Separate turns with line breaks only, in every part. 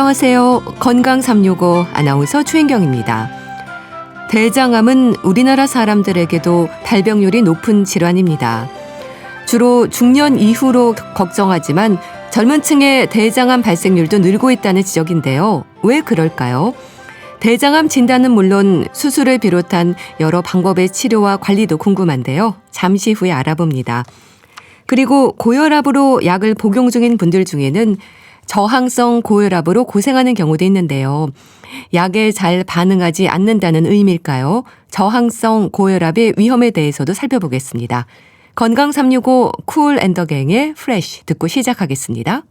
안녕하세요. 건강 365 아나운서 최인경입니다. 대장암은 우리나라 사람들에게도 발병률이 높은 질환입니다. 주로 중년 이후로 걱정하지만 젊은 층의 대장암 발생률도 늘고 있다는 지적인데요. 왜 그럴까요? 대장암 진단은 물론 수술을 비롯한 여러 방법의 치료와 관리도 궁금한데요. 잠시 후에 알아봅니다. 그리고 고혈압으로 약을 복용 중인 분들 중에는 저항성 고혈압으로 고생하는 경우도 있는데요. 약에 잘 반응하지 않는다는 의미일까요? 저항성 고혈압의 위험에 대해서도 살펴보겠습니다. 건강 365 쿨 앤 더 갱의 프레쉬 듣고 시작하겠습니다.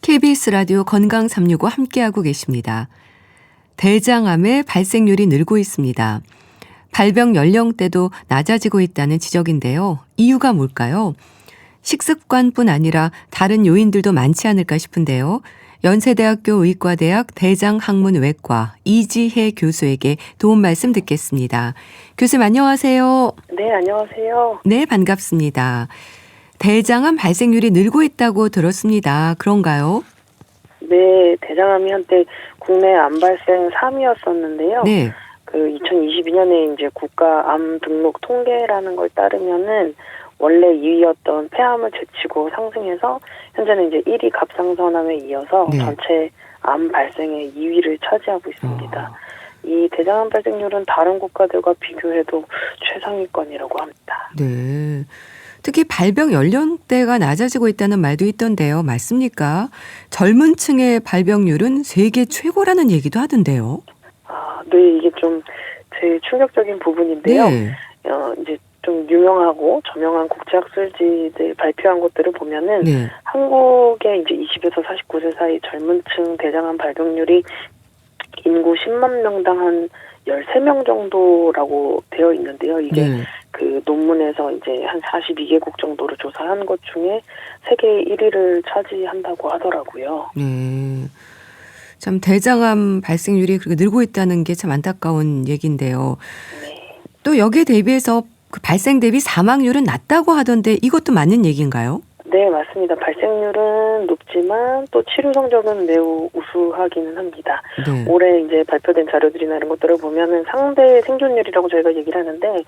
KBS 라디오 건강 365 함께하고 계십니다. 대장암의 발생률이 늘고 있습니다. 발병 연령대도 낮아지고 있다는 지적인데요. 이유가 뭘까요? 식습관뿐 아니라 다른 요인들도 많지 않을까 싶은데요. 연세대학교 의과대학 대장학문외과 이지혜 교수에게 도움 말씀 듣겠습니다. 교수님 안녕하세요.
네, 안녕하세요.
네, 반갑습니다. 대장암 발생률이 늘고 있다고 들었습니다. 그런가요?
네, 대장암이 한때 국내 암 발생 3위였었는데요.
네.
2022년에 이제 국가 암 등록 통계라는 걸 따르면은 원래 2위였던 폐암을 제치고 상승해서 현재는 이제 1위 갑상선암에 이어서
네.
전체 암 발생의 2위를 차지하고 있습니다. 이 대장암 발생률은 다른 국가들과 비교해도 최상위권이라고 합니다.
네. 특히 발병 연령대가 낮아지고 있다는 말도 있던데요. 맞습니까? 젊은 층의 발병률은 세계 최고라는 얘기도 하던데요.
네, 이게 좀 제일 충격적인 부분인데요.
네.
이제 좀 유명하고 저명한 국제학술지들 발표한 것들을 보면은
네.
한국의 이제 20에서 49세 사이 젊은 층 대장암 발병률이 인구 10만 명당 한 13명 정도라고 되어 있는데요. 이게
네.
그 논문에서 이제 한 42개국 정도를 조사한 것 중에 세계 1위를 차지한다고 하더라고요.
네. 참 대장암 발생률이 그렇게 늘고 있다는 게 참 안타까운 얘기인데요.
네.
또 여기에 대비해서 그 발생 대비 사망률은 낮다고 하던데 이것도 맞는 얘기인가요?
네, 맞습니다. 발생률은 높지만 또 치료 성적은 매우 우수하기는 합니다.
네.
올해 이제 발표된 자료들이나 이런 것들을 보면은 상대 생존율이라고 저희가 얘기를 하는데,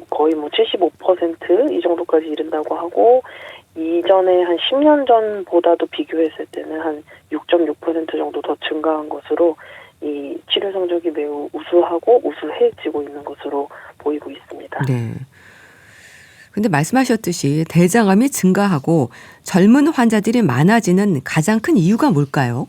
거의 75% 이 정도까지 이른다고 하고, 이전에 한 10년 전보다도 비교했을 때는 한 6.6% 정도 더 증가한 것으로 이 치료 성적이 매우 우수하고 우수해지고 있는 것으로 보이고 있습니다.
네. 근데 말씀하셨듯이 대장암이 증가하고 젊은 환자들이 많아지는 가장 큰 이유가 뭘까요?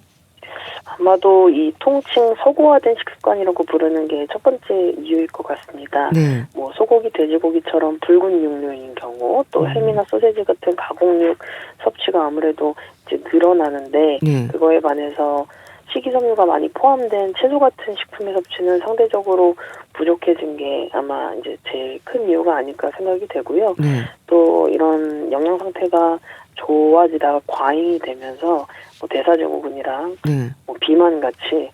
아마도 이 통칭 서구화된 식습관이라고 부르는 게 첫 번째 이유일 것 같습니다.
네.
소고기, 돼지고기처럼 붉은 육류인 경우, 또 햄이나 소세지 같은 가공육 섭취가 아무래도 이제 늘어나는데,
네.
그거에 반해서 식이섬유가 많이 포함된 채소 같은 식품의 섭취는 상대적으로 부족해진 게 아마 이제 제일 큰 이유가 아닐까 생각이 되고요.
네.
또 이런 영양 상태가 좋아지다가 과잉이 되면서 대사증후군이랑
네.
비만 같이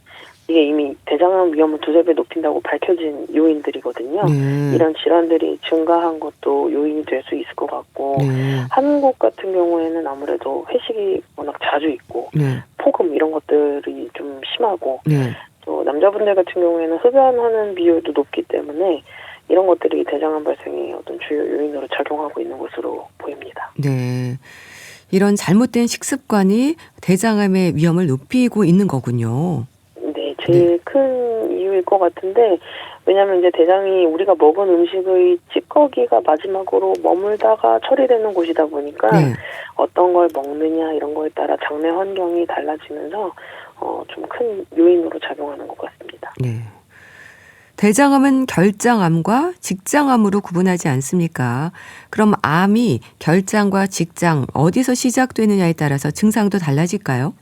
이게 이미 대장암 위험을 2~3배 높인다고 밝혀진 요인들이거든요.
네.
이런 질환들이 증가한 것도 요인이 될 수 있을 것 같고,
네.
한국 같은 경우에는 아무래도 회식이 워낙 자주 있고
네.
폭음 이런 것들이 좀 심하고,
네.
또 남자분들 같은 경우에는 흡연하는 비율도 높기 때문에 이런 것들이 대장암 발생의 어떤 주요 요인으로 작용하고 있는 것으로 보입니다.
네. 이런 잘못된 식습관이 대장암의 위험을 높이고 있는 거군요.
네, 제일 큰 이유일 것 같은데, 왜냐하면 이제 대장이 우리가 먹은 음식의 찌꺼기가 마지막으로 머물다가 처리되는 곳이다 보니까
네.
어떤 걸 먹느냐 이런 거에 따라 장내 환경이 달라지면서 좀 큰 요인으로 작용하는 것 같습니다.
네. 대장암은 결장암과 직장암으로 구분하지 않습니까? 그럼 암이 결장과 직장 어디서 시작되느냐에 따라서 증상도 달라질까요?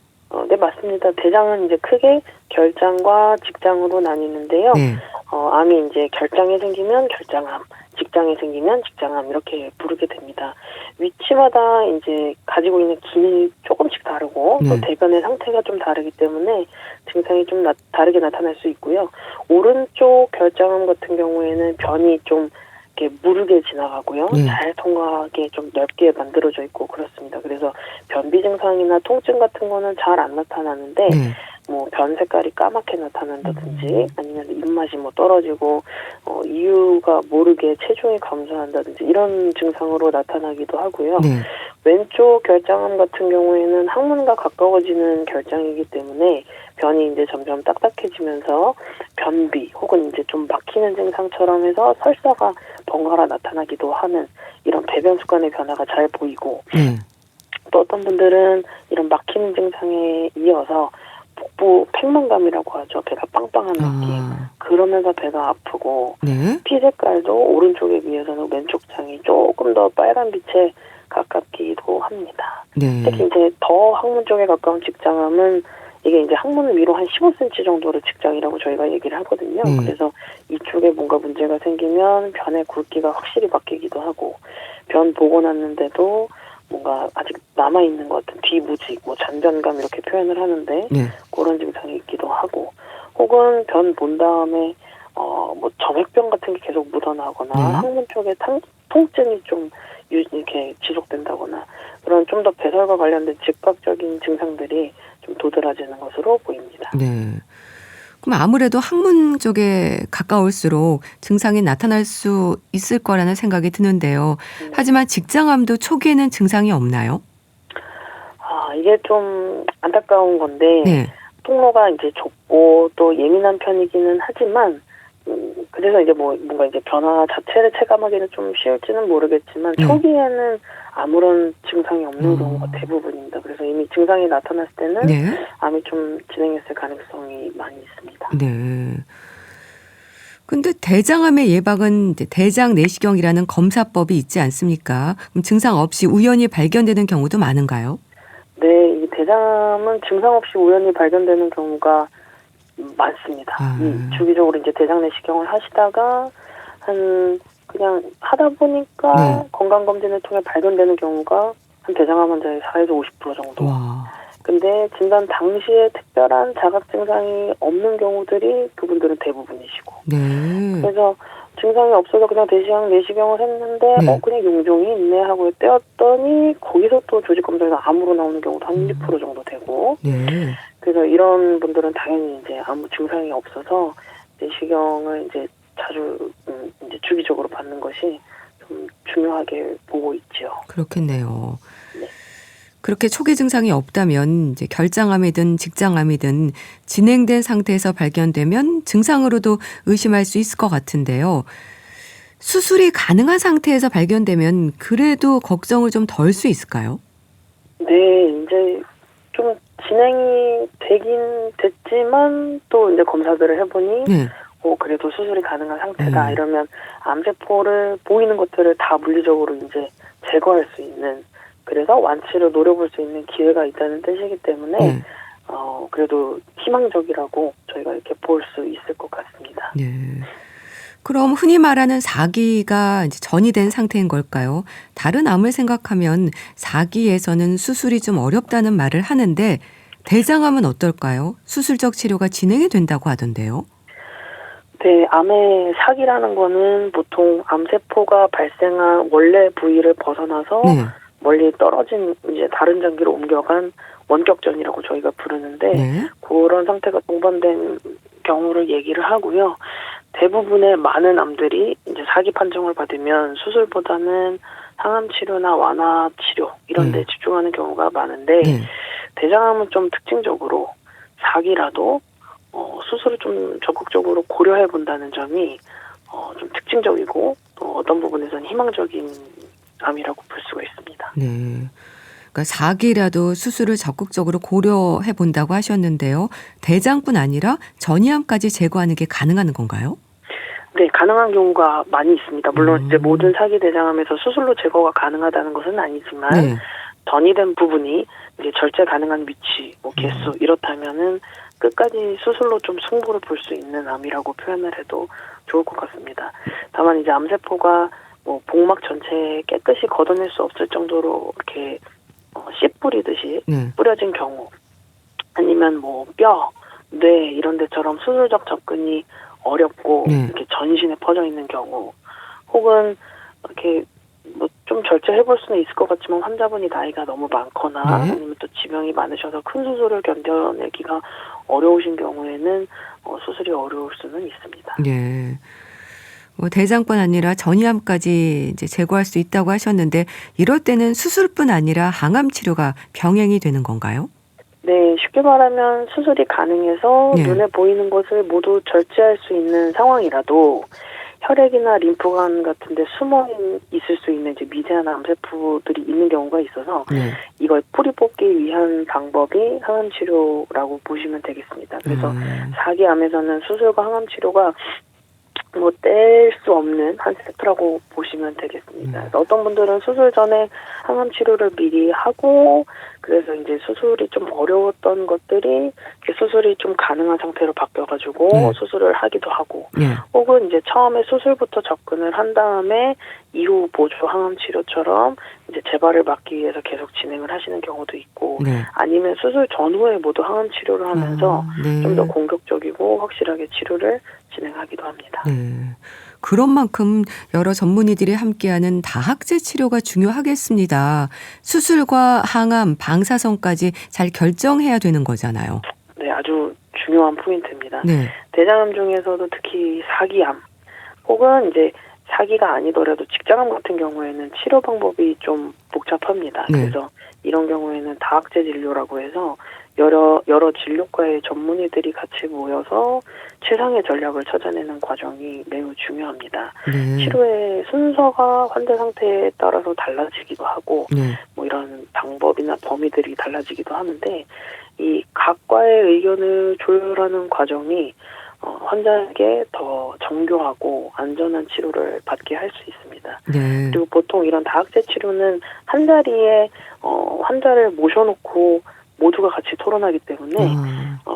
네, 맞습니다. 대장은 이제 크게 결장과 직장으로 나뉘는데요.
네.
암이 이제 결장에 생기면 결장암, 직장에 생기면 직장암 이렇게 부르게 됩니다. 위치마다 이제 가지고 있는 기능이 조금씩 다르고 또 대변의 상태가 좀 다르기 때문에 증상이 좀 다르게 나타날 수 있고요. 오른쪽 결장암 같은 경우에는 변이 좀 이렇게 무르게 지나가고요.
네.
잘 통과하게 좀 넓게 만들어져 있고 그렇습니다. 그래서 변비 증상이나 통증 같은 거는 잘 안 나타나는데
네.
뭐 변 색깔이 까맣게 나타난다든지 아니면 입맛이 뭐 떨어지고 이유가 모르게 체중이 감소한다든지 이런 증상으로 나타나기도 하고요.
네.
왼쪽 결장암 같은 경우에는 항문과 가까워지는 결장이기 때문에 변이 이제 점점 딱딱해지면서 변비 혹은 이제 좀 막히는 증상처럼 해서 설사가 번갈아 나타나기도 하는 이런 배변 습관의 변화가 잘 보이고
네.
또 어떤 분들은 이런 막히는 증상에 이어서 복부 팽만감이라고 하죠. 배가 빵빵한 느낌. 그러면서 배가 아프고
네.
피 색깔도 오른쪽에 비해서는 왼쪽 장이 조금 더 빨간 빛에 가깝기도 합니다.
네.
특히 이제 더 항문 쪽에 가까운 직장암은 이게 이제 항문 위로 한 15cm 정도의 직장이라고 저희가 얘기를 하거든요.
네.
그래서 이쪽에 뭔가 문제가 생기면 변의 굵기가 확실히 바뀌기도 하고 변 보고 났는데도 뭔가 아직 남아있는 것 같은 뒤무직, 뭐 잔변감 이렇게 표현을 하는데
네.
그런 증상이 있기도 하고 혹은 변 본 다음에 뭐 정액병 같은 게 계속 묻어나거나
네.
항문 쪽에 통증이 좀 이렇게 지속된다거나 그런 좀 더 배설과 관련된 즉각적인 증상들이 좀 도드라지는 것으로 보입니다.
네. 그럼 아무래도 항문 쪽에 가까울수록 증상이 나타날 수 있을 거라는 생각이 드는데요. 하지만 직장암도 초기에는 증상이 없나요?
이게 좀 안타까운 건데
네.
통로가 이제 좁고 또 예민한 편이기는 하지만 그래서 이제 뭐 뭔가 이제 변화 자체를 체감하기는 좀 쉬울지는 모르겠지만 초기에는 아무런 증상이 없는 경우가 대부분입니다. 그래서 이미 증상이 나타났을 때는
네.
암이 좀 진행했을 가능성이 많이 있습니다.
네. 근데 대장암의 예방은 이제 대장 내시경이라는 검사법이 있지 않습니까? 그럼 증상 없이 우연히 발견되는 경우도 많은가요?
네, 이 대장암은 증상 없이 우연히 발견되는 경우가 많습니다. 주기적으로 이제 대장 내시경을 하시다가 그냥 하다 보니까
네.
건강검진을 통해 발견되는 경우가 한 대장암 환자의 4에서 50% 정도.
와.
근데 진단 당시에 특별한 자각 증상이 없는 경우들이 그분들은 대부분이시고.
네.
그래서 증상이 없어서 그냥 내시경을 했는데
네.
그냥 용종이 있네 하고 떼었더니 거기서 또 조직검사에서 암으로 나오는 경우도 한 20% 정도 되고.
네.
그래서 이런 분들은 당연히 이제 아무 증상이 없어서 내시경을 이제 자주 이제 주기적으로 받는 것이 좀 중요하게 보고 있죠.
그렇겠네요.
네.
그렇게 초기 증상이 없다면 이제 결장암이든 직장암이든 진행된 상태에서 발견되면 증상으로도 의심할 수 있을 것 같은데요. 수술이 가능한 상태에서 발견되면 그래도 걱정을 좀 덜 수 있을까요?
네, 이제 좀 진행이 되긴 됐지만 또 이제 검사들을 해보니
네.
그래도 수술이 가능한 상태다 이러면 암세포를 보이는 것들을 다 물리적으로 이제 제거할 수 있는 그래서 완치를 노려볼 수 있는 기회가 있다는 뜻이기 때문에 그래도 희망적이라고 저희가 이렇게 볼 수 있을 것 같습니다.
네. 그럼 흔히 말하는 4기가 이제 전이된 상태인 걸까요? 다른 암을 생각하면 4기에서는 수술이 좀 어렵다는 말을 하는데 대장암은 어떨까요? 수술적 치료가 진행이 된다고 하던데요.
네, 암의 4기라는 거는 보통 암세포가 발생한 원래 부위를 벗어나서
네.
멀리 떨어진 이제 다른 장기로 옮겨간 원격전이라고 저희가 부르는데
네.
그런 상태가 동반된 경우를 얘기를 하고요. 대부분의 많은 암들이 이제 4기 판정을 받으면 수술보다는 항암 치료나 완화 치료 이런 데 집중하는 경우가 많은데
네.
대장암은 좀 특징적으로 4기라도 수술을 좀 적극적으로 고려해 본다는 점이 좀 특징적이고 또 어떤 부분에서는 희망적인 암이라고 볼 수가 있습니다.
네. 그러니까 4기라도 수술을 적극적으로 고려해 본다고 하셨는데요. 대장뿐 아니라 전이암까지 제거하는 게 가능한 건가요?
네, 가능한 경우가 많이 있습니다. 물론 이제 모든 4기 대장암에서 수술로 제거가 가능하다는 것은 아니지만
네.
전이된 부분이 이제 절제 가능한 위치, 뭐 개수 이렇다면은 끝까지 수술로 좀 승부를 볼 수 있는 암이라고 표현을 해도 좋을 것 같습니다. 다만 이제 암세포가 뭐 복막 전체에 깨끗이 걷어낼 수 없을 정도로 이렇게 씨 뿌리듯이 뿌려진 경우 아니면 뭐 뼈, 뇌 이런 데처럼 수술적 접근이 어렵고 이렇게 전신에 퍼져 있는 경우 혹은 이렇게 뭐 좀 절제해볼 수는 있을 것 같지만 환자분이 나이가 너무 많거나
네.
아니면 또 지병이 많으셔서 큰 수술을 견뎌내기가 어려우신 경우에는 수술이 어려울 수는 있습니다.
네. 뭐 대장뿐 아니라 전이암까지 이제 제거할 수 있다고 하셨는데 이럴 때는 수술뿐 아니라 항암 치료가 병행이 되는 건가요?
네, 쉽게 말하면 수술이 가능해서
네.
눈에 보이는 것을 모두 절제할 수 있는 상황이라도 혈액이나 림프관 같은 데 숨어 있을 수 있는 이제 미세한 암세포들이 있는 경우가 있어서
네.
이걸 뿌리 뽑기 위한 방법이 항암 치료라고 보시면 되겠습니다. 그래서 사기암에서는 수술과 항암 치료가 뭐 뗄 수 없는 한 세트라고 보시면 되겠습니다. 어떤 분들은 수술 전에 항암 치료를 미리 하고 그래서 이제 수술이 좀 어려웠던 것들이 수술이 좀 가능한 상태로 바뀌어가지고
네.
수술을 하기도 하고
네.
혹은 이제 처음에 수술부터 접근을 한 다음에 이후 보조 항암 치료처럼 이제 재발을 막기 위해서 계속 진행을 하시는 경우도 있고
네.
아니면 수술 전후에 모두 항암 치료를 하면서
네.
좀 더 공격적이고 확실하게 치료를 진행하기도 합니다.
네. 그런 만큼 여러 전문의들이 함께하는 다학제 치료가 중요하겠습니다. 수술과 항암, 방사선까지 잘 결정해야 되는 거잖아요.
네, 아주 중요한 포인트입니다.
네.
대장암 중에서도 특히 사기암 혹은 이제 사기가 아니더라도 직장암 같은 경우에는 치료 방법이 좀 복잡합니다.
네.
그래서 이런 경우에는 다학제 진료라고 해서 여러 진료과의 전문의들이 같이 모여서 최상의 전략을 찾아내는 과정이 매우 중요합니다.
네.
치료의 순서가 환자 상태에 따라서 달라지기도 하고
네.
뭐 이런 방법이나 범위들이 달라지기도 하는데 이 각과의 의견을 조율하는 과정이 환자에게 더 정교하고 안전한 치료를 받게 할 수 있습니다.
네.
그리고 보통 이런 다학제 치료는 한 자리에 환자를 모셔놓고 모두가 같이 토론하기 때문에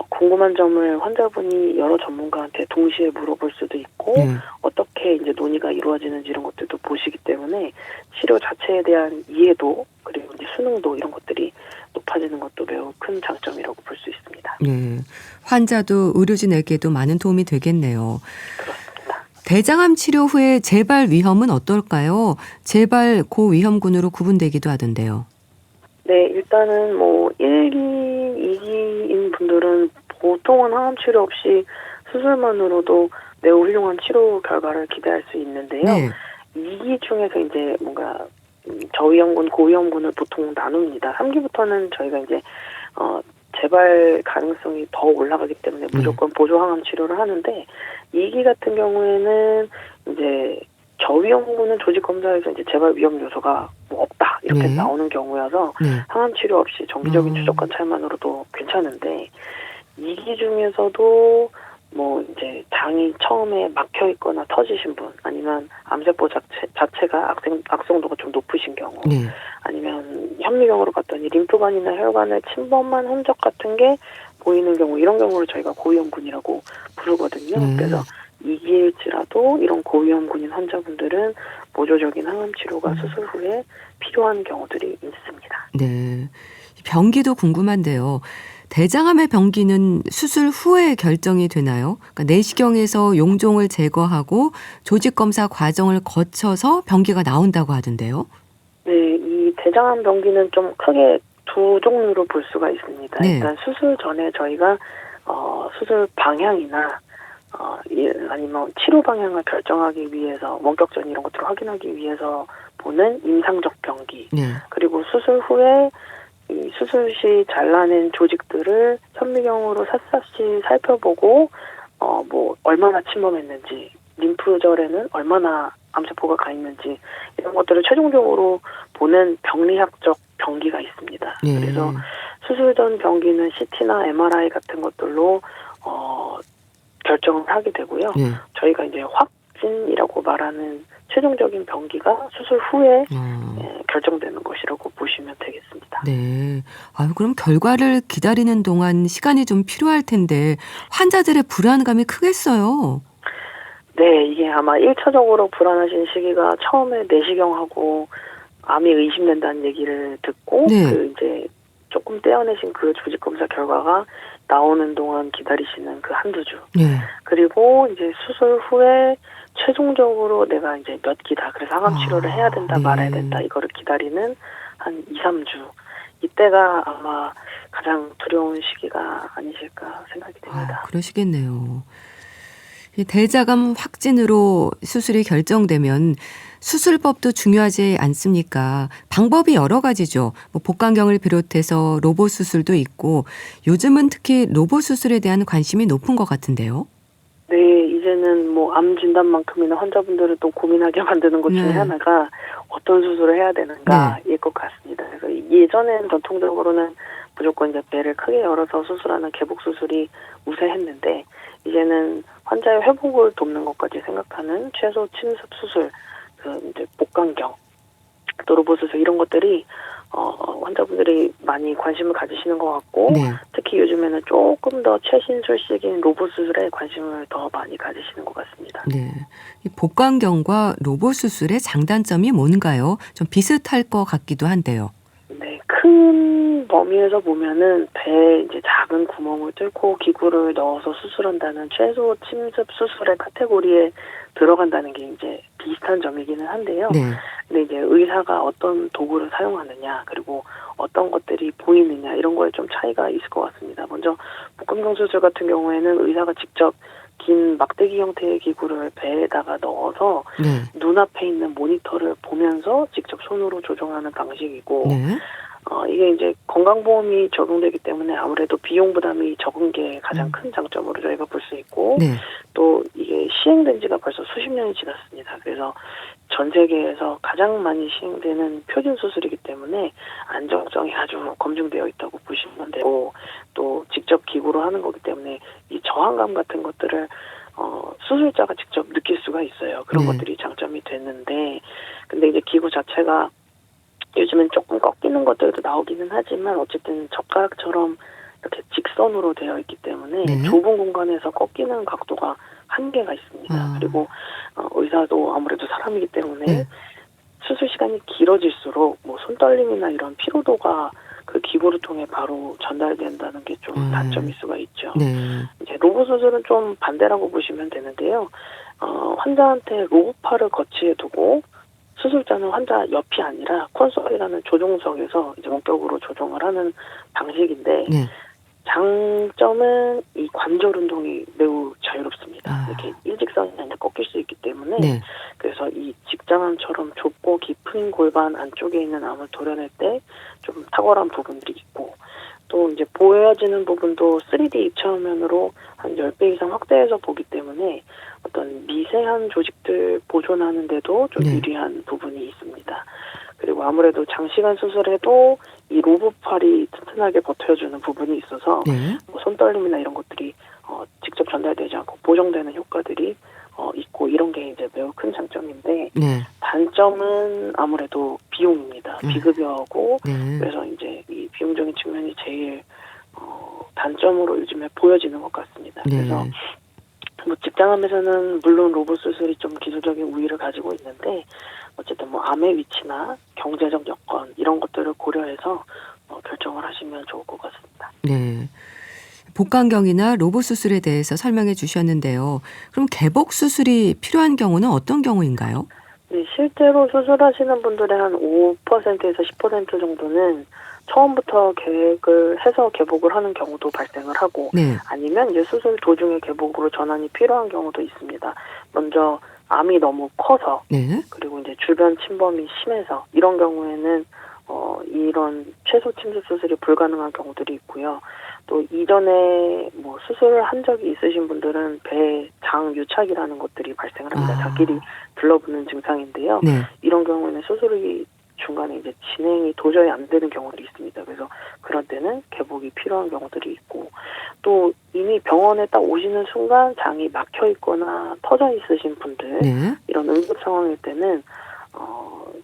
궁금한 점을 환자분이 여러 전문가한테 동시에 물어볼 수도 있고
네.
어떻게 이제 논의가 이루어지는지 이런 것들도 보시기 때문에 치료 자체에 대한 이해도 그리고 이제 수능도 이런 것들이 높아지는 것도 매우 큰 장점이라고 볼 수 있습니다.
네. 환자도 의료진에게도 많은 도움이 되겠네요.
그렇습니다.
대장암 치료 후에 재발 위험은 어떨까요? 재발 고위험군으로 구분되기도 하던데요.
네, 일단은 뭐 1기, 2기인 분들은 보통은 항암 치료 없이 수술만으로도 매우 훌륭한 치료 결과를 기대할 수 있는데요.
네.
2기 중에서 이제 뭔가 저위험군, 고위험군을 보통 나눕니다. 3기부터는 저희가 이제 재발 가능성이 더 올라가기 때문에 무조건 보조 항암 치료를 하는데 2기 같은 경우에는 이제 저위험군은 조직 검사에서 이제 재발 위험 요소가 뭐 없다 이렇게
네.
나오는 경우여서
네.
항암 치료 없이 정기적인 추적 관찰만으로도 괜찮은데 2기 중에서도 뭐 이제 장이 처음에 막혀 있거나 터지신 분 아니면 암세포 자체가 악성도가 좀 높으신 경우
네.
아니면 현미경으로 봤더니 림프관이나 혈관을 침범한 흔적 같은 게 보이는 경우 이런 경우를 저희가 고위험군이라고 부르거든요. 그래서 2기일지라도 이런 고위험군인 환자분들은 보조적인 항암 치료가 수술 후에 필요한 경우들이 있습니다.
네. 병기도 궁금한데요. 대장암의 병기는 수술 후에 결정이 되나요? 그러니까 내시경에서 용종을 제거하고 조직검사 과정을 거쳐서 병기가 나온다고 하던데요.
네, 이 대장암 병기는 좀 크게 두 종류로 볼 수가 있습니다.
네.
일단 수술 전에 저희가 수술 방향이나 아니면 치료 방향을 결정하기 위해서 원격전 이런 것들을 확인하기 위해서 보는 임상적 병기
네.
그리고 수술 후에 이 수술 시 잘라낸 조직들을 현미경으로 샅샅이 살펴보고 뭐 얼마나 침범했는지 림프절에는 얼마나 암세포가 가 있는지 이런 것들을 최종적으로 보는 병리학적 병기가 있습니다.
네.
그래서 수술 전 병기는 CT나 MRI 같은 것들로 결정을 하게 되고요.
네.
저희가 이제 확진이라고 말하는 최종적인 병기가 수술 후에 결정되는 것이라고 보시면 되겠습니다.
네. 아유, 그럼 결과를 기다리는 동안 시간이 좀 필요할 텐데 환자들의 불안감이 크겠어요.
네, 이게 아마 1차적으로 불안하신 시기가 처음에 내시경하고 암이 의심된다는 얘기를 듣고
네.
그 이제 조금 떼어내신 그 조직 검사 결과가 나오는 동안 기다리시는 그 한두 주.
네.
그리고 이제 수술 후에 최종적으로 내가 이제 몇 기다. 그래서 항암 치료를 해야 된다,
네.
말아야 된다. 이거를 기다리는 한 2, 3주. 이때가 아마 가장 두려운 시기가 아니실까 생각이 됩니다.
그러시겠네요. 이 대자감 확진으로 수술이 결정되면 수술법도 중요하지 않습니까? 방법이 여러 가지죠. 뭐 복강경을 비롯해서 로봇 수술도 있고 요즘은 특히 로봇 수술에 대한 관심이 높은 것 같은데요.
네, 이제는 뭐 암 진단만큼이나 환자분들을 또 고민하게 만드는 것 중에
네.
하나가 어떤 수술을 해야 되는가일 것 같습니다. 그래서 예전엔 전통적으로는 무조건 이제 배를 크게 열어서 수술하는 개복 수술이 우세했는데 이제는 환자의 회복을 돕는 것까지 생각하는 최소 침습 수술, 그 이제 복강경, 또 로봇 수술 이런 것들이 환자분들이 많이 관심을 가지시는 것 같고
네.
특히 요즘에는 조금 더 최신술식인 로봇 수술에 관심을 더 많이 가지시는 것 같습니다.
네. 이 복강경과 로봇 수술의 장단점이 뭔가요? 좀 비슷할 것 같기도 한데요.
네, 큰 범위에서 보면은 배에 이제 작은 구멍을 뚫고 기구를 넣어서 수술한다는 최소 침습 수술의 카테고리에 들어간다는 게 이제 비슷한 점이기는 한데요.
네.
근데 이제 의사가 어떤 도구를 사용하느냐, 그리고 어떤 것들이 보이느냐, 이런 거에 좀 차이가 있을 것 같습니다. 먼저 복강경 수술 같은 경우에는 의사가 직접 긴 막대기 형태의 기구를 배에다가 넣어서
네.
눈앞에 있는 모니터를 보면서 직접 손으로 조정하는 방식이고,
네.
이게 이제 건강보험이 적용되기 때문에 아무래도 비용 부담이 적은 게 가장 큰 장점으로 저희가 볼 수 있고,
네.
또 이게 시행된 지가 벌써 수십 년이 지났습니다. 그래서 전 세계에서 가장 많이 시행되는 표준 수술이기 때문에 안정성이 아주 검증되어 있다고 보시면 되고, 또 직접 기구로 하는 거기 때문에 이 저항감 같은 것들을 수술자가 직접 느낄 수가 있어요. 그런
네.
것들이 장점이 됐는데, 근데 이제 기구 자체가 요즘엔 조금 꺾이는 것들도 나오기는 하지만 어쨌든 젓가락처럼 이렇게 직선으로 되어 있기 때문에
네.
좁은 공간에서 꺾이는 각도가 한계가 있습니다. 그리고 의사도 아무래도 사람이기 때문에
네.
수술 시간이 길어질수록 뭐 손떨림이나 이런 피로도가 그 기구를 통해 바로 전달된다는 게 좀 단점일 수가 있죠.
네.
이제 로봇 수술은 좀 반대라고 보시면 되는데요. 환자한테 로봇팔을 거치해 두고 수술자는 환자 옆이 아니라 콘솔이라는 조종석에서 이제 원격으로 조종을 하는 방식인데
네.
장점은 이 관절 운동이 매우 자유롭습니다.
아.
이렇게 일직선이 아니라 꺾일 수 있기 때문에
네.
그래서 이 직장암처럼 좁고 깊은 골반 안쪽에 있는 암을 도려낼 때 좀 탁월한 부분들이 있고 또 이제 보여지는 부분도 3D 입체화면으로 한 10배 이상 확대해서 보기 때문에 어떤 미세한 조직들 보존하는 데도 좀
네.
유리한 부분이 있습니다. 그리고 아무래도 장시간 수술해도 이 로봇팔이 튼튼하게 버텨주는 부분이 있어서
네.
뭐 손떨림이나 이런 것들이 직접 전달되지 않고 보정되는 효과들이 있고 이런 게 이제 매우 큰 장점인데
네.
단점은 아무래도 비용입니다. 비급여하고
네.
그래서 이제 이 비용적인 측면이 제일 단점으로 요즘에 보여지는 것 같습니다.
네.
그래서 뭐 직장암에서는 물론 로봇 수술이 좀 기술적인 우위를 가지고 있는데 어쨌든 뭐 암의 위치나 경제적 여건 이런 것들을 고려해서 결정을 하시면 좋을 것 같습니다.
네. 복강경이나 로봇 수술에 대해서 설명해 주셨는데요. 그럼 개복 수술이 필요한 경우는 어떤 경우인가요?
네, 실제로 수술하시는 분들의 한 5%에서 10% 정도는 처음부터 계획을 해서 개복을 하는 경우도 발생을 하고
네.
아니면 이제 수술 도중에 개복으로 전환이 필요한 경우도 있습니다. 먼저 암이 너무 커서
네.
그리고 이제 주변 침범이 심해서 이런 경우에는 이런 최소 침습 수술이 불가능한 경우들이 있고요. 또 이전에 뭐 수술을 한 적이 있으신 분들은 배에 장 유착이라는 것들이 발생을 합니다. 자기들이 들러붙는 증상인데요.
네.
이런 경우에는 수술이 중간에 이제 진행이 도저히 안 되는 경우들이 있습니다. 그래서 그럴 때는 개복이 필요한 경우들이 있고 또 이미 병원에 딱 오시는 순간 장이 막혀 있거나 터져 있으신 분들
네.
이런 응급 상황일 때는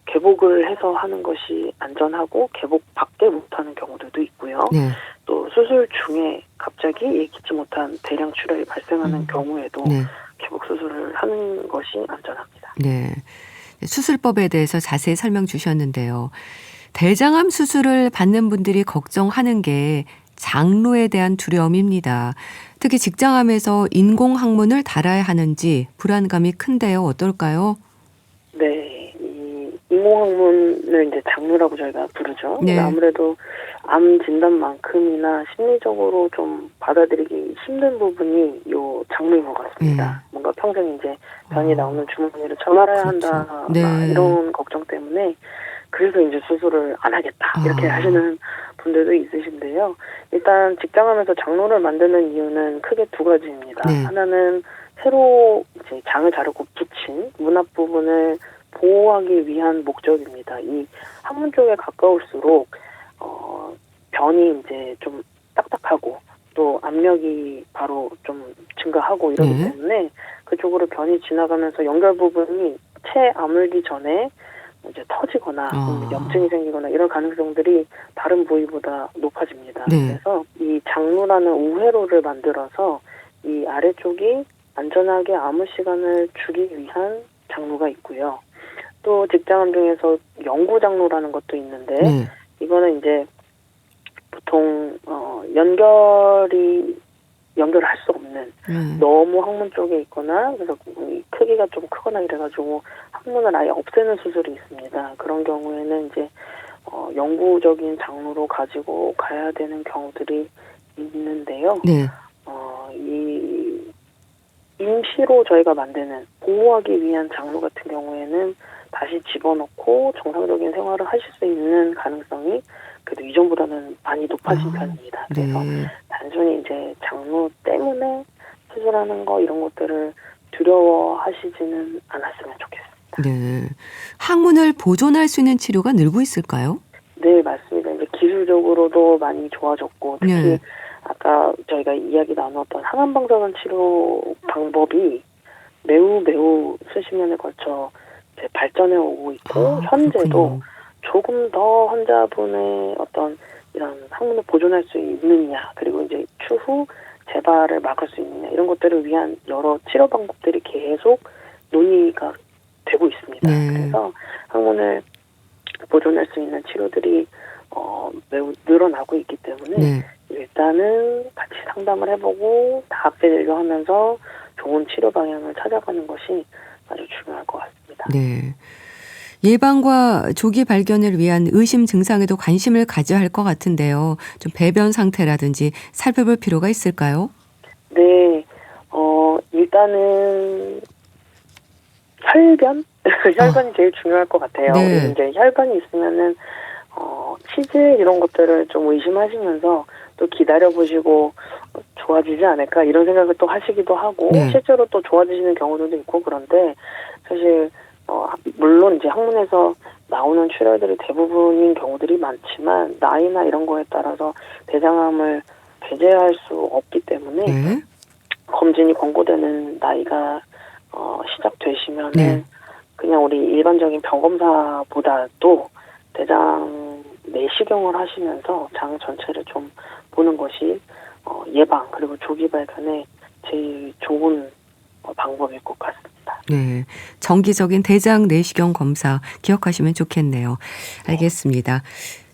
개복을 해서 하는 것이 안전하고 개복밖에 못하는 경우들도 있고요.
네.
또 수술 중에 갑자기 예기치 못한 대량 출혈이 발생하는 경우에도
네.
개복 수술을 하는 것이 안전합니다.
네. 수술법에 대해서 자세히 설명 주셨는데요. 대장암 수술을 받는 분들이 걱정하는 게 장로에 대한 두려움입니다. 특히 직장암에서 인공항문을 달아야 하는지 불안감이 큰데요. 어떨까요?
네, 이 인공항문을 이제 장르라고 저희가 부르죠.
네.
아무래도 암 진단만큼이나 심리적으로 좀 받아들이기 힘든 부분이 요 장르인 것 같습니다. 뭔가 평생 이제 변이 나오는 주머니를 쳐말아야
그렇죠.
한다,
네.
막 이런 걱정 때문에 그래서 이제 수술을 안 하겠다 이렇게 하시는 분들도 있으신데요. 일단 직장암에서 장로를 만드는 이유는 크게 두 가지입니다.
네.
하나는 새로 이제 장을 자르고 붙인 문 앞 부분을 보호하기 위한 목적입니다. 이 항문 쪽에 가까울수록 변이 이제 좀 딱딱하고 또 압력이 바로 좀 증가하고 이러기
네.
때문에 그쪽으로 변이 지나가면서 연결 부분이 채 아물기 전에 이제 터지거나 염증이 생기거나 이런 가능성들이 다른 부위보다 높아집니다.
네.
그래서 이 장루라는 우회로를 만들어서 이 아래쪽이 안전하게 아무 시간을 주기 위한 장루가 있고요. 또 직장암 중에서 영구 장루라는 것도 있는데
네.
이거는 이제 보통 연결을 할 수 없는 너무 항문 쪽에 있거나 그래서 이 크기가 좀 크거나 이래가지고 항문을 아예 없애는 수술이 있습니다. 그런 경우에는 이제 영구적인 장루로 가지고 가야 되는 경우들이 있는데요.
네.
이 임시로 저희가 만드는 보호하기 위한 장루 같은 경우에는 다시 집어넣고 정상적인 생활을 하실 수 있는 가능성이 그래도 이전보다는 많이 높아진 편입니다. 그래서 단순히 이제 장루 때문에 수술하는 거 이런 것들을 두려워하시지는 않았으면 좋겠습니다.
네. 항문을 보존할 수 있는 치료가 늘고 있을까요?
네, 맞습니다. 이제 기술적으로도 많이 좋아졌고 특히
네.
아까 저희가 이야기 나눴던 항암방사선 치료 방법이 매우 수십 년에 걸쳐 이제 발전해 오고 있고 현재도
그렇군요.
조금 더 환자분의 어떤 이런 항문을 보존할 수 있느냐 그리고 이제 추후 재발을 막을 수 있느냐 이런 것들을 위한 여러 치료 방법들이 계속 논의가 되고 있습니다.
네.
그래서 항문을 보존할 수 있는 치료들이 매우 늘어나고 있기 때문에
네.
일단은 같이 상담을 해보고 다합 진료하면서 좋은 치료 방향을 찾아가는 것이 아주 중요할 것 같습니다.
네. 예방과 조기 발견을 위한 의심 증상에도 관심을 가져야 할 것 같은데요. 좀 배변 상태라든지 살펴볼 필요가 있을까요?
네, 일단은 혈변? 혈변이 제일 중요할 것 같아요.
네.
우리 이제 혈변이 있으면은 치질 이런 것들을 좀 의심하시면서 또 기다려보시고 좋아지지 않을까 이런 생각을 또 하시기도 하고
네.
실제로 또 좋아지시는 경우들도 있고 그런데 사실 물론 이제 항문에서 나오는 출혈들이 대부분인 경우들이 많지만 나이나 이런 거에 따라서 대장암을 배제할 수 없기 때문에
네.
검진이 권고되는 나이가 시작되시면은
네.
그냥 우리 일반적인 병 검사보다도 대장 내시경을 하시면서 장 전체를 좀 보는 것이 예방 그리고 조기 발견에 제일 좋은 방법일 것 같습니다.
네. 정기적인 대장 내시경 검사 기억하시면 좋겠네요. 알겠습니다.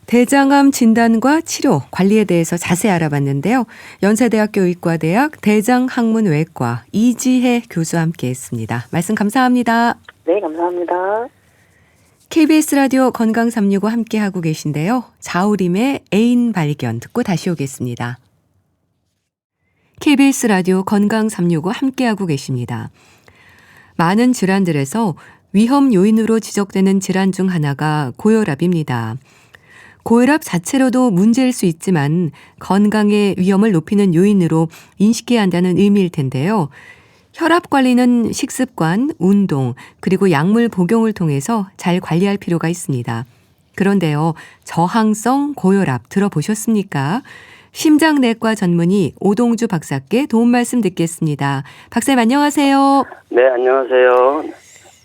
대장암 진단과 치료, 관리에 대해서 자세히 알아봤는데요. 연세대학교 의과대학 대장학문외과 이지혜 교수와 함께했습니다. 말씀 감사합니다.
네, 감사합니다.
KBS 라디오 건강 365 함께하고 계신데요. 자우림의 애인 발견 듣고 다시 오겠습니다. KBS 라디오 건강 365 함께하고 계십니다. 많은 질환들에서 위험 요인으로 지적되는 질환 중 하나가 고혈압입니다. 고혈압 자체로도 문제일 수 있지만 건강의 위험을 높이는 요인으로 인식해야 한다는 의미일 텐데요. 혈압 관리는 식습관, 운동, 그리고 약물 복용을 통해서 잘 관리할 필요가 있습니다. 그런데요, 저항성 고혈압 들어보셨습니까? 심장내과 전문의 오동주 박사께 도움 말씀 듣겠습니다. 박사님 안녕하세요.
네, 안녕하세요.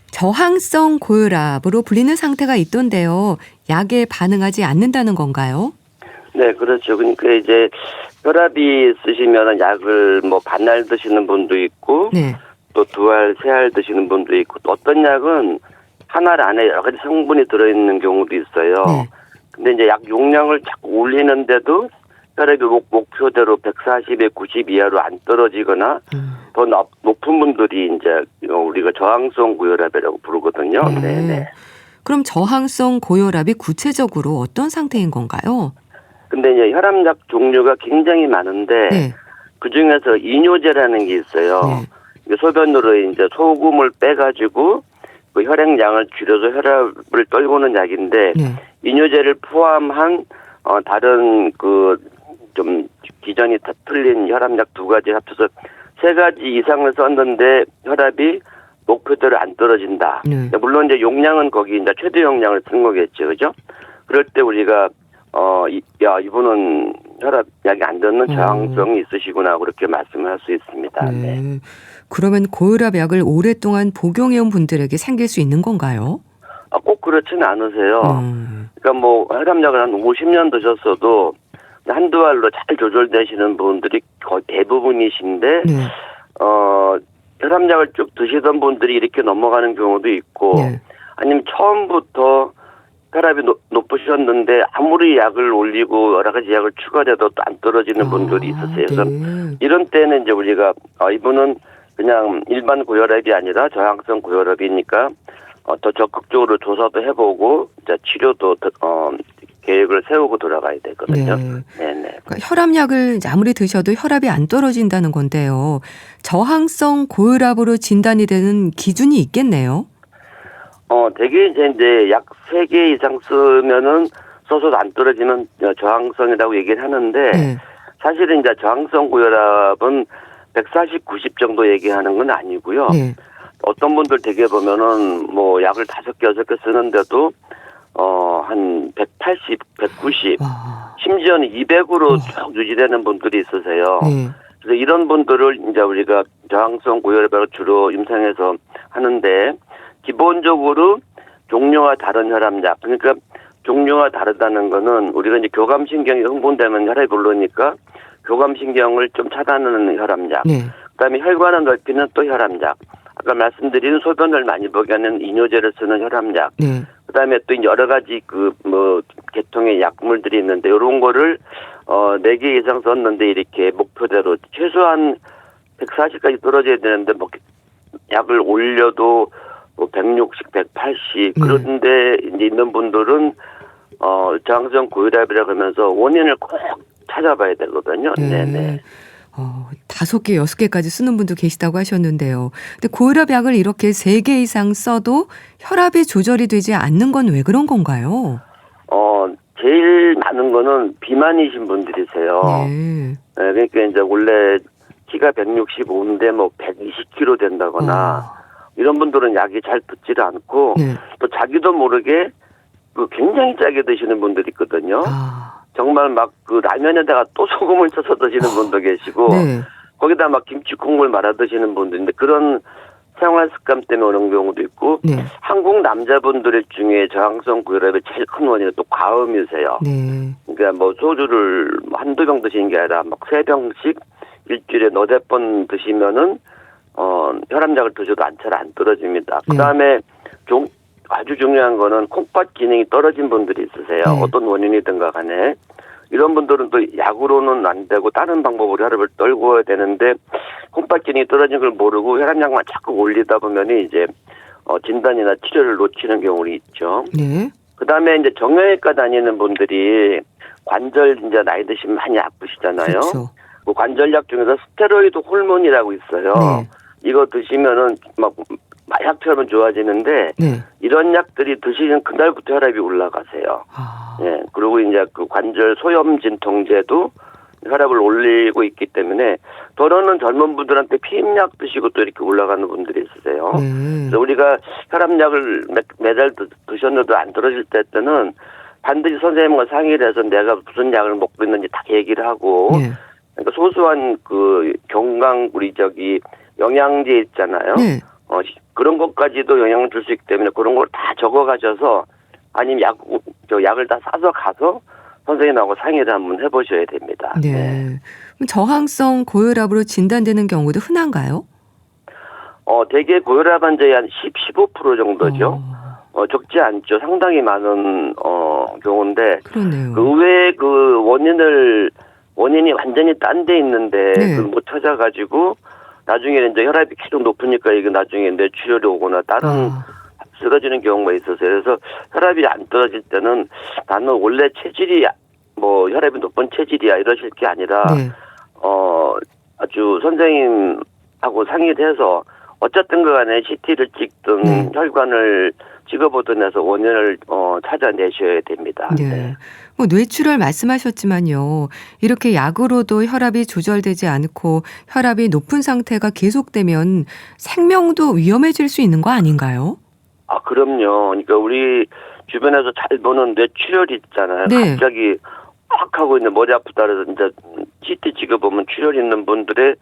저항성 고혈압으로 불리는 상태가 있던데요. 약에 반응하지 않는다는 건가요?
네, 그렇죠. 그러니까 이제 혈압이 있으시면 약을 뭐 반알 드시는 분도 있고,
네.
또 두 알, 세 알 드시는 분도 있고, 또 어떤 약은 한 알 안에 여러 가지 성분이 들어있는 경우도 있어요.
네.
근데 이제 약 용량을 자꾸 올리는데도 혈압이 목표대로 140에 90 이하로 안 떨어지거나 더 높은 분들이 이제 우리가 저항성 고혈압이라고 부르거든요. 네네.
그럼 저항성 고혈압이 구체적으로 어떤 상태인 건가요?
근데 이제 혈압약 종류가 굉장히 많은데
네.
그 중에서 이뇨제라는 게 있어요.
네.
소변으로 이제 소금을 빼가지고 그 혈액량을 줄여서 혈압을 떨구는 약인데
네.
이뇨제를 포함한 다른 그 좀 기전이 다 틀린 혈압약 2가지 합쳐서 3가지 이상을 썼는데 혈압이 목표대로 안 떨어진다.
네.
물론 이제 용량은 거기 이제 최대 용량을 쓴 거겠죠, 그죠? 그럴 때 우리가 이분은 혈압약이 안 듣는 저항성이 있으시구나 그렇게 말씀을 할 수 있습니다.
네.
네.
그러면 고혈압 약을 오랫동안 복용해온 분들에게 생길 수 있는 건가요?
꼭 그렇지는 않으세요. 그러니까 뭐 혈압약을 한 50년 드셨어도 한두 알로 잘 조절되시는 분들이 거의 대부분이신데
네.
혈압약을 쭉 드시던 분들이 이렇게 넘어가는 경우도 있고
네.
아니면 처음부터 혈압이 높으셨는데 아무리 약을 올리고 여러 가지 약을 추가해도 또 안 떨어지는 분들이 있으세요. 그래서
네.
이런 때는 이제 우리가 이분은 그냥 일반 고혈압이 아니라 저항성 고혈압이니까 더 적극적으로 조사도 해보고 이제 치료도 계획을 세우고 돌아가야 되거든요. 네네.
그러니까 혈압약을 이제 아무리 드셔도 혈압이 안 떨어진다는 건데요. 저항성 고혈압으로 진단이 되는 기준이 있겠네요.
되게 이제 약 3개 이상 쓰면은 써서도 안 떨어지면 저항성이라고 얘기를 하는데
네.
사실은 이제 저항성 고혈압은 140, 90 정도 얘기하는 건 아니고요.
네.
어떤 분들 되게 보면은 뭐 약을 5개, 6개 쓰는데도 한 180, 190,
와.
심지어는 200으로 쭉 유지되는 분들이 있으세요.
네.
그래서 이런 분들을 이제 우리가 저항성 고혈압을 주로 임상해서 하는데 기본적으로 종류가 다른 혈압약, 그러니까 종류가 다르다는 거는 우리가 이제 교감신경이 흥분되면 혈압이 오르니까 교감신경을 좀 차단하는 혈압약,
네.
그다음에 혈관을 넓히는 또 혈압약, 아까 말씀드린 소변을 많이 보게 하는 이뇨제를 쓰는 혈압약,
네.
그다음에 또 이제 여러 가지 계통의 약물들이 있는데 이런 거를 4개 이상 썼는데 이렇게 목표대로 최소한 140까지 떨어져야 되는데 뭐 약을 올려도 160, 180 그런데 이제 있는 분들은 저항성 고혈압이라고 하면서 원인을 꼭 찾아봐야 되거든요. 네네.
5개, 6개까지 쓰는 분도 계시다고 하셨는데요. 근데 고혈압 약을 이렇게 3개 이상 써도 혈압이 조절이 되지 않는 건 왜 그런 건가요?
제일 많은 거는 비만이신 분들이세요.
네.
그러니까 이제 원래 키가 165인데 뭐 120kg 된다거나 이런 분들은 약이 잘 듣지를 않고
네.
또 자기도 모르게 굉장히 짜게 드시는 분들이 있거든요. 정말 막 라면에다가 또 소금을 쳐서 드시는 분도 계시고
네.
거기다 막 김치 국물 말아 드시는 분들인데 그런 생활 습관 때문에 오는 경우도 있고
네.
한국 남자분들 중에 저항성 고혈압의 제일 큰 원인은 또 과음이세요.
네.
그러니까 뭐 소주를 한두 병 드시는 게 아니라 막 3병씩 일주일에 4번 드시면은 혈압약을 드셔도 잘 안 떨어집니다. 그다음에 아주 중요한 거는 콩팥 기능이 떨어진 분들이 있으세요.
네.
어떤 원인이든가 간에. 이런 분들은 또 약으로는 안 되고 다른 방법으로 혈압을 떨궈야 되는데 콩팥 기능이 떨어진 걸 모르고 혈압약만 자꾸 올리다 보면 이제 진단이나 치료를 놓치는 경우가 있죠.
네.
그다음에 이제 정형외과 다니는 분들이 관절 이제 나이 드시면 많이 아프시잖아요.
그렇죠.
그 관절약 중에서 스테로이드 호르몬이라고 있어요.
네.
이거 드시면은 막 마약처럼 좋아지는데
네.
이런 약들이 드시는 그날부터 혈압이 올라가세요. 예. 그리고 이제 그 관절 소염 진통제도 혈압을 올리고 있기 때문에 더러는 젊은 분들한테 피임약 드시고 또 이렇게 올라가는 분들이 있으세요. 그래서 우리가 혈압약을 매달 드셨는데도 안 떨어질 때는 반드시 선생님과 상의를 해서 내가 무슨 약을 먹고 있는지 다 얘기를 하고
네.
그러니까 소소한 우리 영양제 있잖아요.
네.
그런 것까지도 영향을 줄 수 있기 때문에 그런 걸 다 적어 가셔서 아니면 약을 다 사서 가서 선생님하고 상의를 한번 해보셔야 됩니다.
네.
네.
그럼 저항성 고혈압으로 진단되는 경우도 흔한가요?
대개 고혈압 환자의 한 15% 정도죠. 적지 않죠. 상당히 많은 경우인데
그러네요.
그 외에 그 원인을 원인이 완전히 딴 데 있는데
네.
그걸 못 찾아가지고 나중에는 이제 혈압이 계속 높으니까 이게 나중에 뇌출혈이 오거나 다른 쓰러지는 경우가 있어서요. 그래서 혈압이 안 떨어질 때는 나는 원래 체질이 뭐 혈압이 높은 체질이야 이러실 게 아니라
네.
아주 선생님하고 상의를 해서 어쨌든 간에 CT를 찍든 혈관을 찍어보든 해서 원인을 찾아내셔야 됩니다.
네. 뭐 뇌출혈 말씀하셨지만요. 이렇게 약으로도 혈압이 조절되지 않고 혈압이 높은 상태가 계속되면 생명도 위험해질 수 있는 거 아닌가요?
아, 그럼요. 그러니까 우리 주변에서 잘 보는 뇌출혈이 있잖아요.
네.
갑자기 확 하고 있는 머리 아프다 그래서 이제 CT 찍어보면 출혈 있는 분들의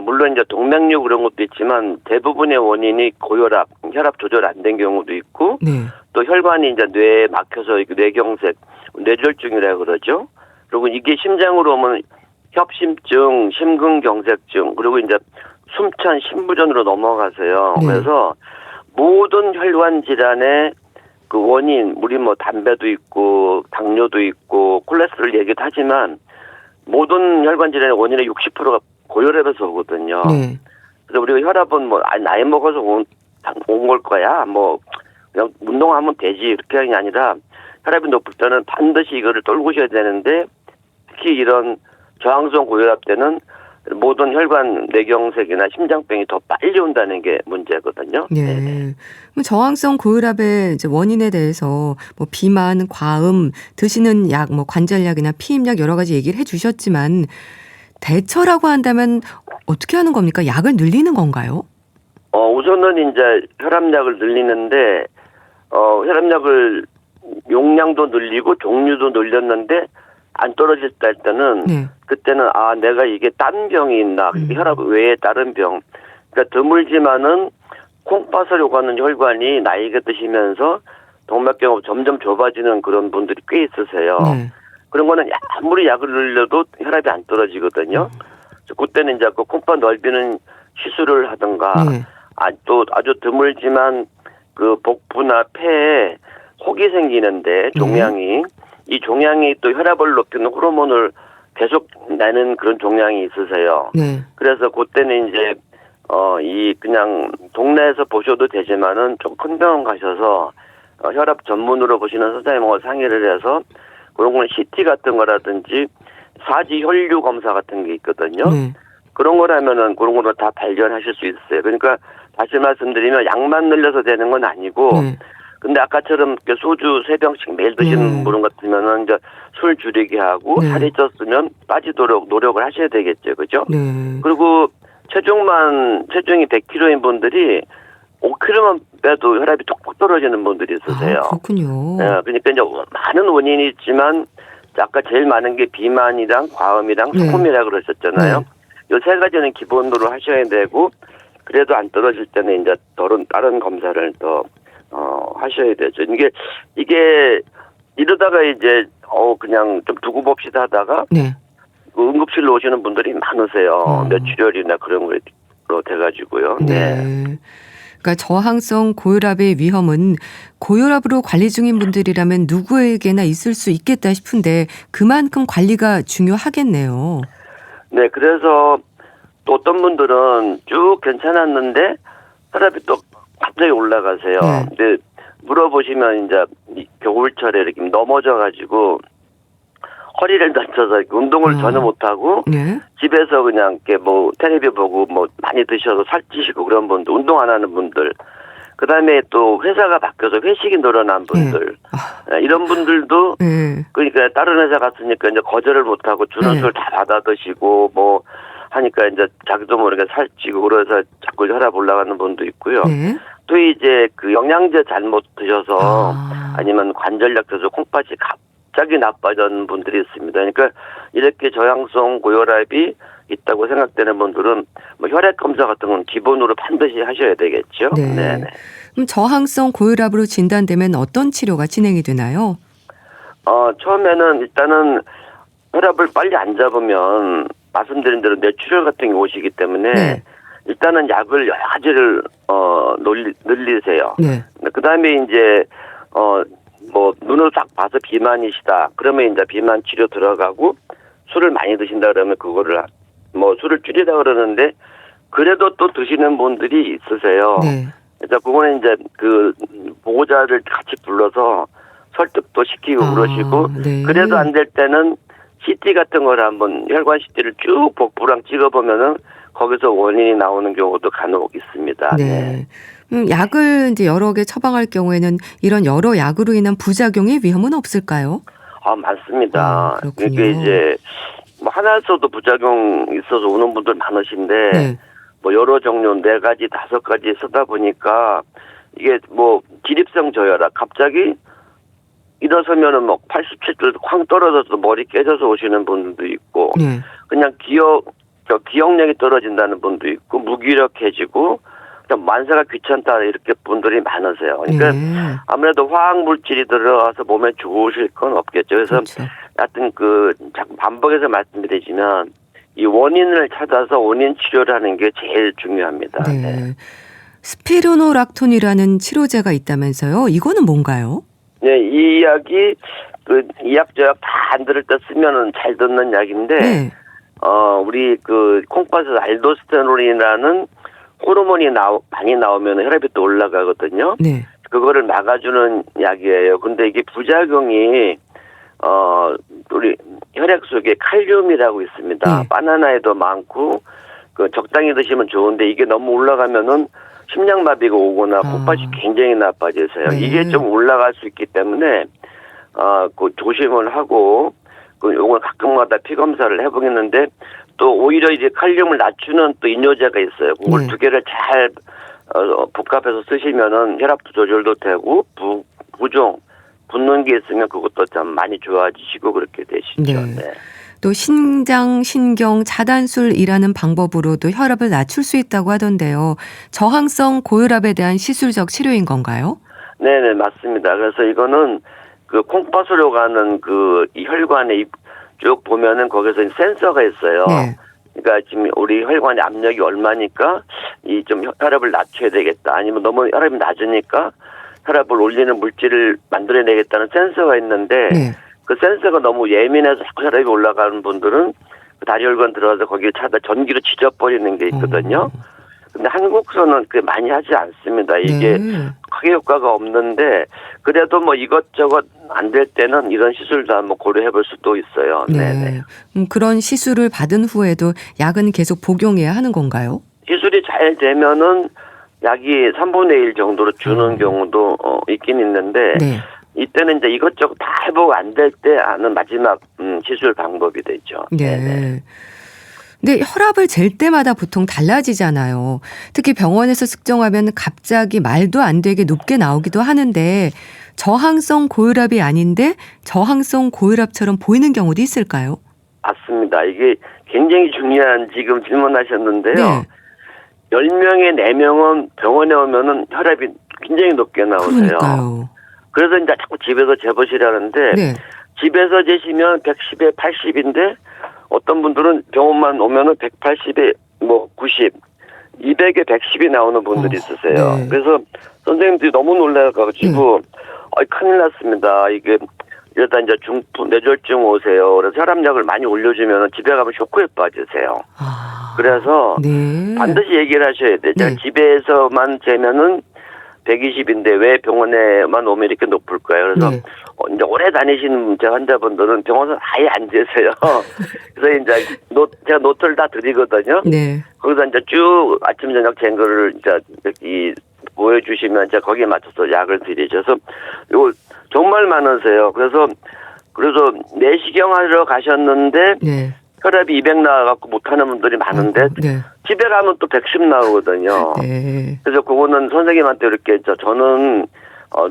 물론 이제 동맥류 그런 것도 있지만 대부분의 원인이 고혈압, 혈압 조절 안 된 경우도 있고
네.
또 혈관이 이제 뇌에 막혀서 뇌경색, 뇌졸중이라고 그러죠. 그리고 이게 심장으로 오면 협심증, 심근경색증, 그리고 이제 숨찬 심부전으로 넘어가세요.
네.
그래서 모든 혈관 질환의 그 원인, 우리 뭐 담배도 있고 당뇨도 있고 콜레스테롤 얘기도 하지만 모든 혈관 질환의 원인의 60%가 고혈압에서 오거든요.
네.
그래서 우리가 혈압은 뭐 나이 먹어서 온 걸 거야. 뭐 그냥 운동하면 되지 이렇게 하는 게 아니라 혈압이 높을 때는 반드시 이거를 떨구셔야 되는데 특히 이런 저항성 고혈압 때는 모든 혈관 뇌경색이나 심장병이 더 빨리 온다는 게 문제거든요.
네. 그럼 저항성 고혈압의 이제 원인에 대해서 뭐 비만, 과음, 드시는 약, 뭐 관절약이나 피임약 여러 가지 얘기를 해주셨지만 대처라고 한다면 어떻게 하는 겁니까? 약을 늘리는 건가요?
우선은 이제 혈압약을 늘리는데 혈압약을 용량도 늘리고 종류도 늘렸는데 안 떨어질 때 할 때는
네.
그때는 내가 이게 딴 병이 있나 혈압 외에 다른 병 그러니까 드물지만은 콩팥을 오가는 혈관이 나이가 드시면서 동맥경화가 점점 좁아지는 그런 분들이 꽤 있으세요.
네.
그런 거는 아무리 약을 늘려도 혈압이 안 떨어지거든요. 그때는 이제 그 콩팥 넓이는 시술을 하든가
네.
또 아주 드물지만 그 복부나 폐에 혹이 생기는데 종양이 이 종양이 또 혈압을 높이는 호르몬을 계속 내는 그런 종양이 있으세요.
네.
그래서 그때는 이제 이 그냥 동네에서 보셔도 되지만은 좀 큰 병원 가셔서 혈압 전문으로 보시는 선생님하고 상의를 해서 그런 거는 CT 같은 거라든지 사지 혈류 검사 같은 게 있거든요.
네.
그런 거라면은 그런 거로 다 발견하실 수 있어요. 그러니까 다시 말씀드리면 약만 늘려서 되는 건 아니고
네.
근데 아까처럼 소주 3병씩 매일 드시는 분 같으면은 이제 술 줄이게 하고
네.
살이 쪘으면 빠지도록 노력을 하셔야 되겠죠. 그죠?
네.
그리고 체중이 100kg인 분들이 5kg만 빼도 혈압이 뚝뚝 떨어지는 분들이 있으세요.
그렇군요.
그러니까 이제 많은 원인이 있지만 아까 제일 많은 게 비만이랑 과음이랑 소금이라 그러셨잖아요. 이 3가지는 기본으로 하셔야 되고 그래도 안 떨어질 때는 이제 다른 검사를 더 하셔야 되죠. 이게 이러다가 이제 그냥 좀 두고 봅시다 하다가
네.
응급실로 오시는 분들이 많으세요. 뇌출혈이나 그런 거로 돼가지고요.
네. 그러니까 저항성 고혈압의 위험은 고혈압으로 관리 중인 분들이라면 누구에게나 있을 수 있겠다 싶은데 그만큼 관리가 중요하겠네요.
네, 그래서 또 어떤 분들은 쭉 괜찮았는데 혈압이 또 갑자기 올라가세요.
네.
근데 물어보시면 이제 겨울철에 이렇게 넘어져가지고 허리를 다쳐서 운동을 전혀 못하고
네.
집에서 그냥 이렇게 뭐 텔레비 보고 뭐 많이 드셔서 살찌시고 그런 분들, 운동 안 하는 분들, 그 다음에 또 회사가 바뀌어서 회식이 늘어난 분들, 이런 분들도 그러니까 다른 회사 갔으니까 이제 거절을 못하고 주는 술 다 받아 드시고 뭐 하니까 이제 자기도 모르게 살찌고 그래서 자꾸 혈압 올라가는 분도 있고요. 또 이제 그 영양제 잘못 드셔서 아니면 관절약 드셔서 콩팥이 갑자기 나빠진 분들이 있습니다. 그러니까 이렇게 저항성 고혈압이 있다고 생각되는 분들은 뭐 혈액 검사 같은 건 기본으로 반드시 하셔야 되겠죠.
네. 그럼 저항성 고혈압으로 진단되면 어떤 치료가 진행이 되나요?
처음에는 일단은 혈압을 빨리 안 잡으면 말씀드린 대로 뇌출혈 같은 게 오시기 때문에 일단은 약을 여러 가지를 늘리세요. 그 다음에 이제 뭐 눈으로 딱 봐서 비만이시다. 그러면 이제 비만 치료 들어가고 술을 많이 드신다 그러면 그거를 뭐 술을 줄이다 그러는데 그래도 또 드시는 분들이 있으세요.
네.
그래서 그거는 이제 그 보호자를 같이 불러서 설득도 시키고 그러시고
네.
그래도 안 될 때는 CT 같은 걸 한번 혈관 CT를 쭉 복부랑 찍어보면은 거기서 원인이 나오는 경우도 간혹 있습니다.
네. 약을 이제 여러 개 처방할 경우에는 이런 여러 약으로 인한 부작용의 위험은 없을까요?
많습니다.
그렇군요.
이게 이제 뭐 하나에서도 부작용 있어서 오는 분들 많으신데
네.
뭐 여러 종류 4가지, 5가지 쓰다 보니까 이게 뭐 기립성 저혈압 갑자기 일어서면은 뭐 87도 쾅 떨어져서 머리 깨져서 오시는 분들도 있고
네.
그냥 기억력이 떨어진다는 분도 있고 무기력해지고 그냥 만사가 귀찮다 이렇게 분들이 많으세요. 그러니까
네.
아무래도 화학 물질이 들어가서 몸에 좋으실 건 없겠죠. 그래서
그렇죠.
하여튼 자꾸 반복해서 말씀드리지만 이 원인을 찾아서 원인 치료를 하는 게 제일 중요합니다.
네.
네.
스피루노락톤이라는 치료제가 있다면서요? 이거는 뭔가요?
네, 이 약이 이약저약 다 안 들을 때 쓰면은 잘 듣는 약인데
네.
우리 콩팥에서 알도스테론이라는 호르몬이 많이 나오면 혈압이 또 올라가거든요.
네.
그거를 막아주는 약이에요. 근데 이게 부작용이 우리 혈액 속에 칼륨이라고 있습니다.
네.
바나나에도 많고 적당히 드시면 좋은데 이게 너무 올라가면은 심장마비가 오거나 콩팥이 굉장히 나빠져서요.
네.
이게 좀 올라갈 수 있기 때문에 조심을 하고 요걸 가끔마다 피 검사를 해보겠는데 또 오히려 이제 칼륨을 낮추는 또 이뇨제가 있어요. 그걸
네.
2개를 잘 복합해서 쓰시면은 혈압 조절도 되고 부종 붓는 게 있으면 그것도 참 많이 좋아지시고 그렇게 되시죠.
네.
네.
또 신장, 신경, 차단술이라는 방법으로도 혈압을 낮출 수 있다고 하던데요. 저항성 고혈압에 대한 시술적 치료인 건가요?
네네, 맞습니다. 그래서 이거는 콩팥으로 가는 이 혈관에 쭉 보면은 거기서 센서가 있어요.
네.
그러니까 지금 우리 혈관의 압력이 얼마니까 좀 혈압을 낮춰야 되겠다. 아니면 너무 혈압이 낮으니까 혈압을 올리는 물질을 만들어내겠다는 센서가 있는데
네.
그 센서가 너무 예민해서 자꾸 혈압이 올라가는 분들은 다리 혈관 들어가서 거기에 전기로 지져버리는 게 있거든요. 근데 한국서는 그게 많이 하지 않습니다. 이게
네.
크게 효과가 없는데 그래도 뭐 이것저것 안 될 때는 이런 시술도 한번 고려해 볼 수도 있어요.
네. 그런 시술을 받은 후에도 약은 계속 복용해야 하는 건가요?
시술이 잘 되면은 약이 3분의 1 정도로 주는 경우도 있긴 있는데
네.
이때는 이제 이것저것 다 해보고 안 될 때 하는 마지막 시술 방법이 되죠.
네. 근데 혈압을 잴 때마다 보통 달라지잖아요. 특히 병원에서 측정하면 갑자기 말도 안 되게 높게 나오기도 하는데 저항성 고혈압이 아닌데 저항성 고혈압처럼 보이는 경우도 있을까요?
맞습니다. 이게 굉장히 중요한 지금 질문하셨는데요.
네.
10명에 4명은 병원에 오면은 혈압이 굉장히 높게 나오세요.
그러니까요.
그래서 이제 자꾸 집에서 재보시라는데
네.
집에서 재시면 110에 80인데 어떤 분들은 병원만 오면은 180에 90, 200에 110이 나오는 분들이 있으세요.
네.
그래서 선생님들이 너무 놀라가지고 큰일 났습니다. 이게 이러다 이제 뇌졸중 오세요. 그래서 혈압약을 많이 올려주면 집에 가면 쇼크에 빠지세요. 그래서
네.
반드시 얘기를 하셔야 돼요.
네.
집에서만 재면은 120인데 왜 병원에만 오면 이렇게 높을까요? 그래서
네.
이제 오래 다니시는 제 환자분들은 병원에서 아예 안 재세요. 그래서 이제 제가 노트를 다 드리거든요.
네.
거기서 이제 쭉 아침 저녁 잰 거를 이제 보여주시면 이제 거기에 맞춰서 약을 드리셔서 이거 정말 많으세요. 그래서 내시경 하러 가셨는데
네.
혈압이 200 나와갖고 못하는 분들이 많은데
네.
집에 가면 또 110 나오거든요.
네.
그래서 그거는 선생님한테 이렇게 저는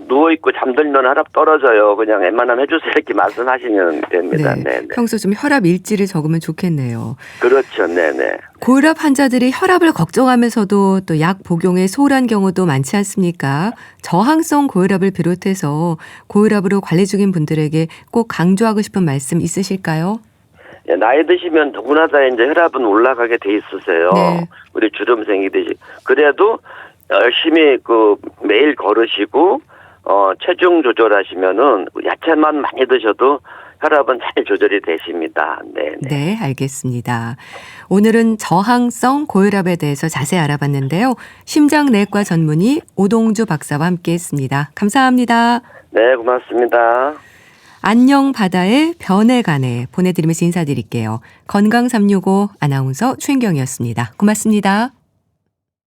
누워있고 잠들면 혈압 떨어져요. 그냥 웬만하면 해주세요. 이렇게 말씀하시면 됩니다.
네.
네네.
평소 좀 혈압 일지를 적으면 좋겠네요.
그렇죠. 네네.
고혈압 환자들이 혈압을 걱정하면서도 또 약 복용에 소홀한 경우도 많지 않습니까? 저항성 고혈압을 비롯해서 고혈압으로 관리 중인 분들에게 꼭 강조하고 싶은 말씀 있으실까요?
나이 드시면 누구나 다 이제 혈압은 올라가게 돼 있으세요.
네.
우리 주름생이듯이. 그래도 열심히 매일 걸으시고 체중 조절하시면은 야채만 많이 드셔도 혈압은 잘 조절이 되십니다. 네.
네, 알겠습니다. 오늘은 저항성 고혈압에 대해서 자세히 알아봤는데요. 심장내과 전문의 오동주 박사와 함께했습니다. 감사합니다.
네, 고맙습니다.
안녕 바다의 변해가네 보내드리면서 인사드릴게요. 건강365 아나운서 최인경이었습니다. 고맙습니다.